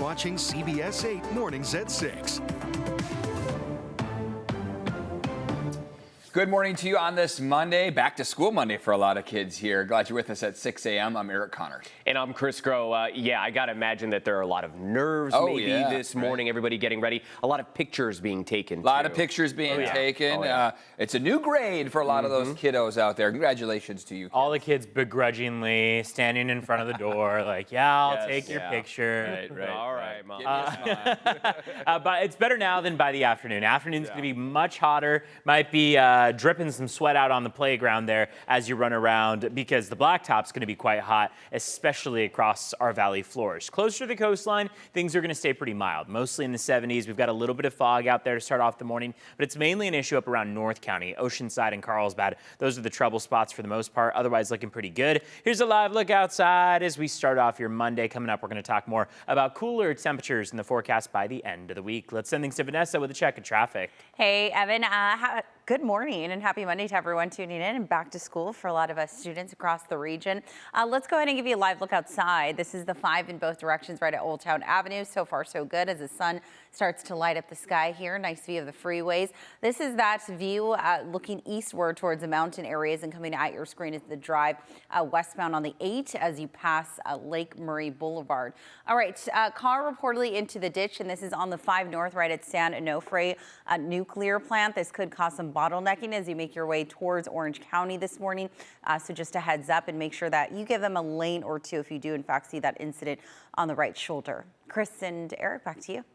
watching CBS 8 Mornings at 6. Good morning to you on this Monday, back to school Monday for a lot of kids here. Glad you're with us at 6 a.m. I'm Eric Connor. And I'm Chris Groh. Yeah, I got to imagine that there are a lot of nerves this morning. Everybody getting ready. A lot of pictures being taken. A lot of pictures being taken. It's a new grade for a lot of those kiddos out there. Congratulations to you kids. All the kids begrudgingly standing in front of the door like, yeah, I'll take your picture. Right. All right, Mom. Give me a smile. But it's better now than by the afternoon. Afternoon's going to be much hotter. Might be dripping some sweat out on the playground there as you run around because the blacktop's going to be quite hot, especially across our valley floors. Closer to the coastline, things are going to stay pretty mild, mostly in the 70s. We've got a little bit of fog out there to start off the morning, but it's mainly an issue up around North County, Oceanside and Carlsbad. Those are the trouble spots for the most part, otherwise looking pretty good. Here's a live look outside as we start off your Monday. Coming up, we're going to talk more about cooler temperatures in the forecast by the end of the week. Let's send things to Vanessa with a check of traffic. Hey, Evan. Good morning and happy Monday to everyone tuning in and back to school for a lot of us students across the region. Let's go ahead and give you a live look outside. This is the 5 in both directions right at Old Town Avenue. So far, so good as the sun starts to light up the sky here. Nice view of the freeways. This is that view looking eastward towards the mountain areas and coming at your screen is the drive westbound on the 8 as you pass Lake Murray Boulevard. All right, car reportedly into the ditch, and this is on the 5 North right at San Onofre nuclear plant. This could cause some bottlenecking as you make your way towards Orange County this morning. So just a heads up and make sure that you give them a lane or two if you do in fact see that incident on the right shoulder. Chris and Eric, back to you.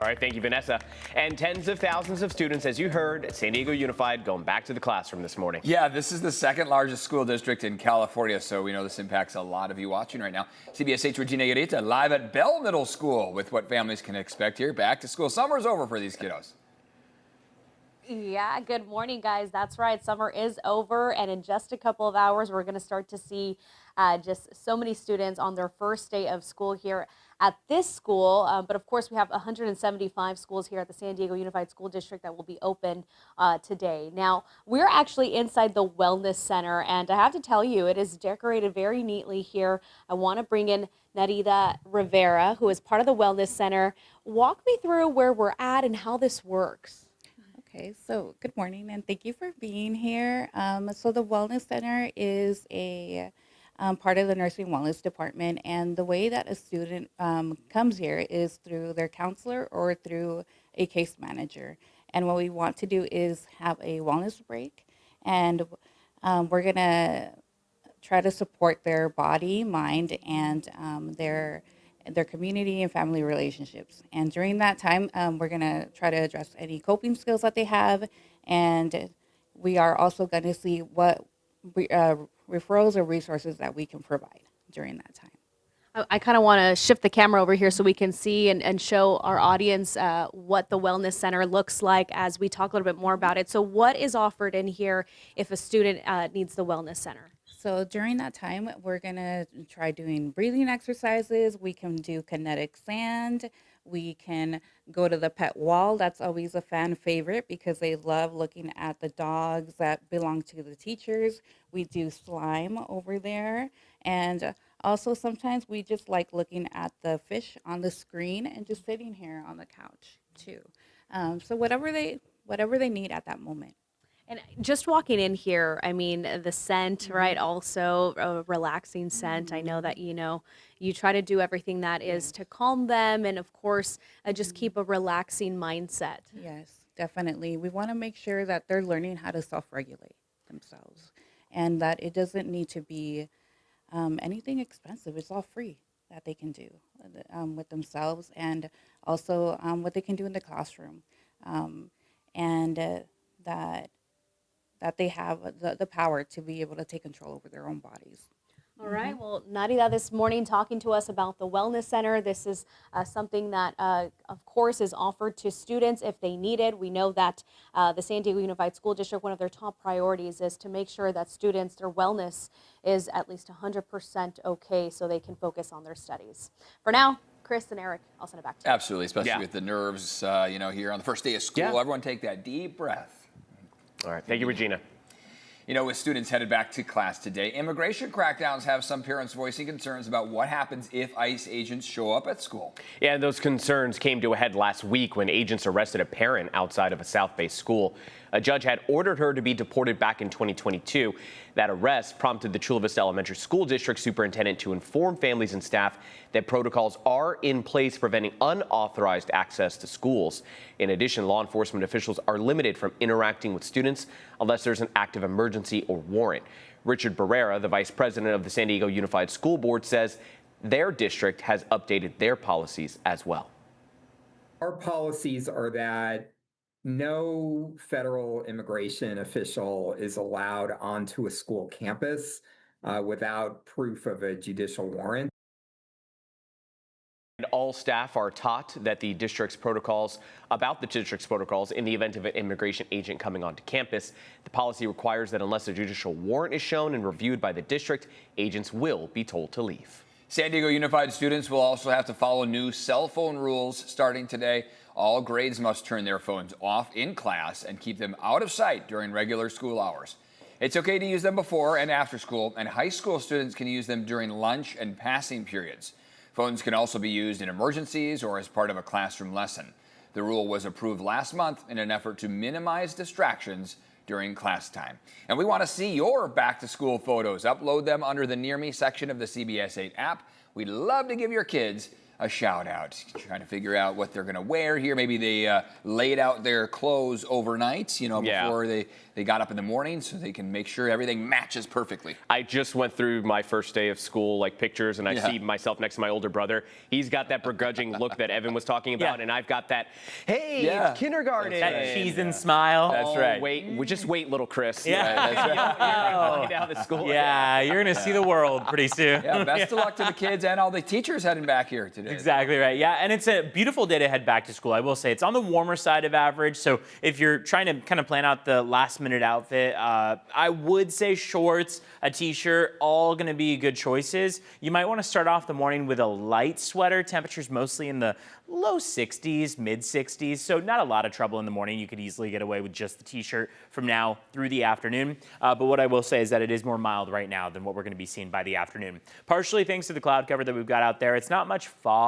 All right, thank you, Vanessa. And tens of thousands of students, as you heard, at San Diego Unified going back to the classroom this morning. Yeah, this is the second largest school district in California, so we know this impacts a lot of you watching right now. CBS 8's Regina Yarita live at Bell Middle School with what families can expect here. Back to school. Summer's over for these kiddos. Yeah, good morning, guys. That's right. Summer is over, and in just a couple of hours, we're going to start to see just so many students on their first day of school here at this school. But of course, we have 175 schools here at the San Diego Unified School District that will be open today. Now, we're actually inside the Wellness Center, and I have to tell you, it is decorated very neatly here. I want to bring in Narida Rivera, who is part of the Wellness Center. Walk me through where we're at and how this works. Okay, so good morning and thank you for being here. So the Wellness Center is a part of the Nursing Wellness Department, and the way that a student comes here is through their counselor or through a case manager. And what we want to do is have a wellness break, and we're gonna try to support their body, mind, and their community and family relationships. And during that time, we're going to try to address any coping skills that they have. And we are also going to see what referrals or resources that we can provide during that time. I kind of want to shift the camera over here so we can see and show our audience what the Wellness Center looks like as we talk a little bit more about it. So what is offered in here if a student needs the Wellness Center? So during that time, we're going to try doing breathing exercises. We can do kinetic sand. We can go to the pet wall. That's always a fan favorite because they love looking at the dogs that belong to the teachers. We do slime over there. And also sometimes we just like looking at the fish on the screen and just sitting here on the couch too. So whatever they need at that moment. And just walking in here, I mean, the scent, right? Also a relaxing scent. I know that, you try to do everything that is to calm them and, of course, just keep a relaxing mindset. Yes, definitely. We want to make sure that they're learning how to self-regulate themselves and that it doesn't need to be anything expensive. It's all free that they can do with themselves and also what they can do in the classroom. And that they have the power to be able to take control over their own bodies. All right. Well, Narida this morning talking to us about the Wellness Center. This is something that, of course, is offered to students if they need it. We know that the San Diego Unified School District, one of their top priorities is to make sure that students, their wellness is at least 100% okay so they can focus on their studies. For now, Chris and Eric, I'll send it back to you. Absolutely, especially with the nerves, here on the first day of school. Everyone take that deep breath. All right. Thank you, Regina. You know, with students headed back to class today, immigration crackdowns have some parents voicing concerns about what happens if ICE agents show up at school. Yeah, those concerns came to a head last week when agents arrested a parent outside of a South Bay school. A judge had ordered her to be deported back in 2022. That arrest prompted the Chula Vista Elementary School District superintendent to inform families and staff that protocols are in place preventing unauthorized access to schools. In addition, law enforcement officials are limited from interacting with students unless there's an active emergency or warrant. Richard Barrera, the vice president of the San Diego Unified School Board, says their district has updated their policies as well. Our policies are that no federal immigration official is allowed onto a school campus without proof of a judicial warrant. And all staff are taught that the district's protocols in the event of an immigration agent coming onto campus. The policy requires that unless a judicial warrant is shown and reviewed by the district, agents will be told to leave. San Diego Unified students will also have to follow new cell phone rules starting today. All grades must turn their phones off in class and keep them out of sight during regular school hours. It's okay to use them before and after school, and high school students can use them during lunch and passing periods. Phones can also be used in emergencies or as part of a classroom lesson. The rule was approved last month in an effort to minimize distractions during class time. And we want to see your back-to-school photos. Upload them under the Near Me section of the CBS 8 app. We'd love to give your kids a shout out. Trying to figure out what they're going to wear here. Maybe they laid out their clothes overnight, before they got up in the morning, so they can make sure everything matches perfectly. I just went through my first day of school, pictures, and I see myself next to my older brother. He's got that begrudging look that Evan was talking about, and I've got that, hey, it's kindergarten. That cheese and smile. That's right. Just wait, little Chris. Yeah, that's right. You're going down to school. Yeah, you're going to see the world pretty soon. Yeah, best of luck to the kids and all the teachers heading back here today. Exactly right. Yeah, and it's a beautiful day to head back to school. I will say it's on the warmer side of average. So if you're trying to kind of plan out the last-minute outfit, I would say shorts, a t-shirt, all going to be good choices. You might want to start off the morning with a light sweater. Temperatures mostly in the low 60s, mid 60s. So not a lot of trouble in the morning. You could easily get away with just the t-shirt from now through the afternoon. But what I will say is that it is more mild right now than what we're going to be seeing by the afternoon. Partially thanks to the cloud cover that we've got out there. It's not much fog.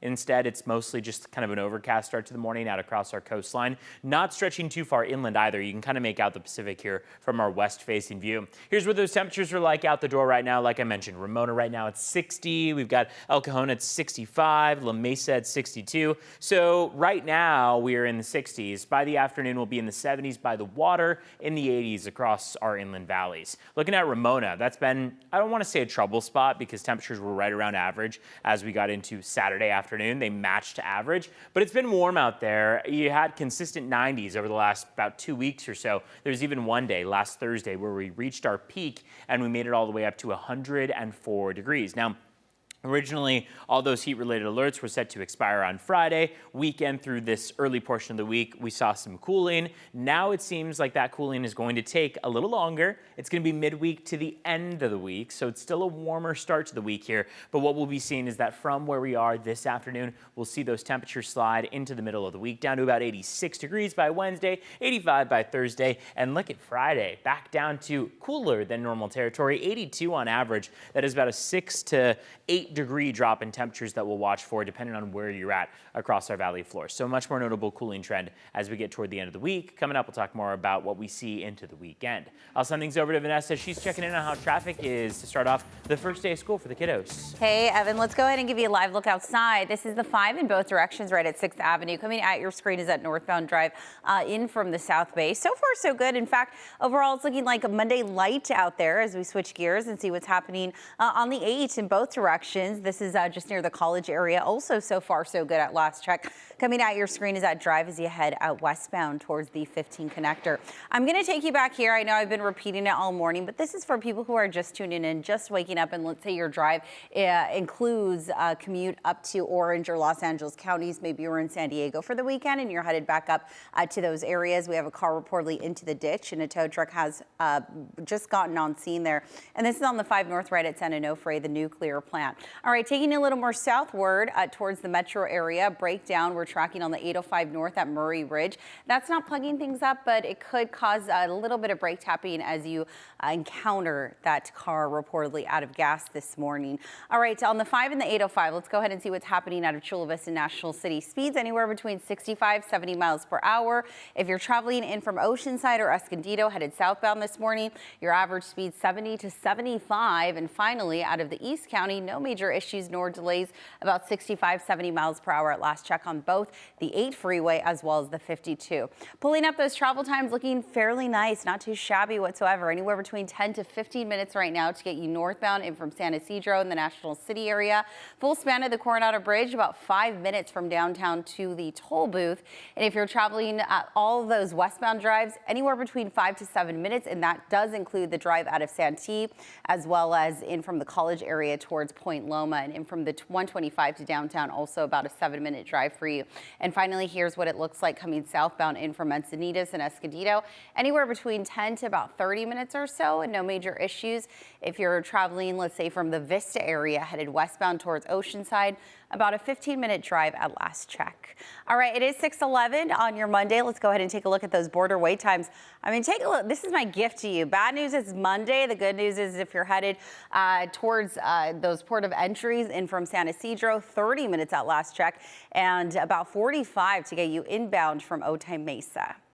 Instead, it's mostly just kind of an overcast start to the morning out across our coastline. Not stretching too far inland either. You can kind of make out the Pacific here from our west-facing view. Here's what those temperatures are like out the door right now. Like I mentioned, Ramona right now at 60. We've got El Cajon at 65. La Mesa at 62. So right now we are in the 60s. By the afternoon, we'll be in the 70s by the water, in the 80s across our inland valleys. Looking at Ramona, that's been, I don't want to say a trouble spot because temperatures were right around average as we got into Saturday afternoon. They matched to average, but it's been warm out there. You had consistent 90s over the last about 2 weeks or so. There's even one day, last Thursday, where we reached our peak and we made it all the way up to 104 degrees. Now, originally, all those heat-related alerts were set to expire on Friday. Weekend through this early portion of the week, we saw some cooling. Now it seems like that cooling is going to take a little longer. It's going to be midweek to the end of the week, so it's still a warmer start to the week here. But what we'll be seeing is that from where we are this afternoon, we'll see those temperatures slide into the middle of the week, down to about 86 degrees by Wednesday, 85 by Thursday, and look at Friday, back down to cooler than normal territory, 82 on average. That is about a 6 to 8-degree drop in temperatures that we'll watch for depending on where you're at across our valley floor. So much more notable cooling trend as we get toward the end of the week. Coming up, we'll talk more about what we see into the weekend. I'll send things over to Vanessa. She's checking in on how traffic is to start off the first day of school for the kiddos. Hey, Evan, let's go ahead and give you a live look outside. This is the 5 in both directions right at 6th Avenue. Coming at your screen is that northbound drive in from the South Bay. So far, so good. In fact, overall, it's looking like a Monday light out there as we switch gears and see what's happening on the 8 in both directions. This is just near the college area. Also, so far, so good at last check. Coming at your screen is that drive as you head out westbound towards the 15 connector. I'm going to take you back here. I know I've been repeating it all morning, but this is for people who are just tuning in, just waking up, and let's say your drive includes a commute up to Orange or Los Angeles counties. Maybe you're in San Diego for the weekend and you're headed back up to those areas. We have a car reportedly into the ditch, and a tow truck has just gotten on scene there. And this is on the 5 North right at San Onofre, the nuclear plant. All right, taking a little more southward towards the metro area, breakdown we're tracking on the 805 north at Murray Ridge. That's not plugging things up, but it could cause a little bit of brake tapping as you encounter that car reportedly out of gas this morning. All right, on the 5 and the 805, let's go ahead and see what's happening out of Chula Vista National City. Speeds anywhere between 65, 70 miles per hour. If you're traveling in from Oceanside or Escondido headed southbound this morning, your average speed 70 to 75. And finally, out of the East County, no major issues nor delays, about 65, 70 miles per hour at last check on both the 8 freeway as well as the 52. Pulling up those travel times looking fairly nice, not too shabby whatsoever, anywhere between 10 to 15 minutes right now to get you northbound in from San Ysidro in the National City area. Full span of the Coronado Bridge, about 5 minutes from downtown to the toll booth. And if you're traveling all those westbound drives, anywhere between 5 to 7 minutes, and that does include the drive out of Santee, as well as in from the college area towards Point Loma, and in from the 125 to downtown, also about a 7-minute drive for you. And finally, here's what it looks like coming southbound in from Encinitas and Escondido, anywhere between 10 to about 30 minutes or so, and no major issues. If you're traveling, let's say from the Vista area headed westbound towards Oceanside, about a 15-minute drive at last check. All right, it is 6:11 on your Monday. Let's go ahead and take a look at those border wait times. I mean, take a look. This is my gift to you. Bad news is Monday. The good news is if you're headed towards those port of entries in from San Ysidro, 30 minutes at last check, and about 45 to get you inbound from Otay Mesa.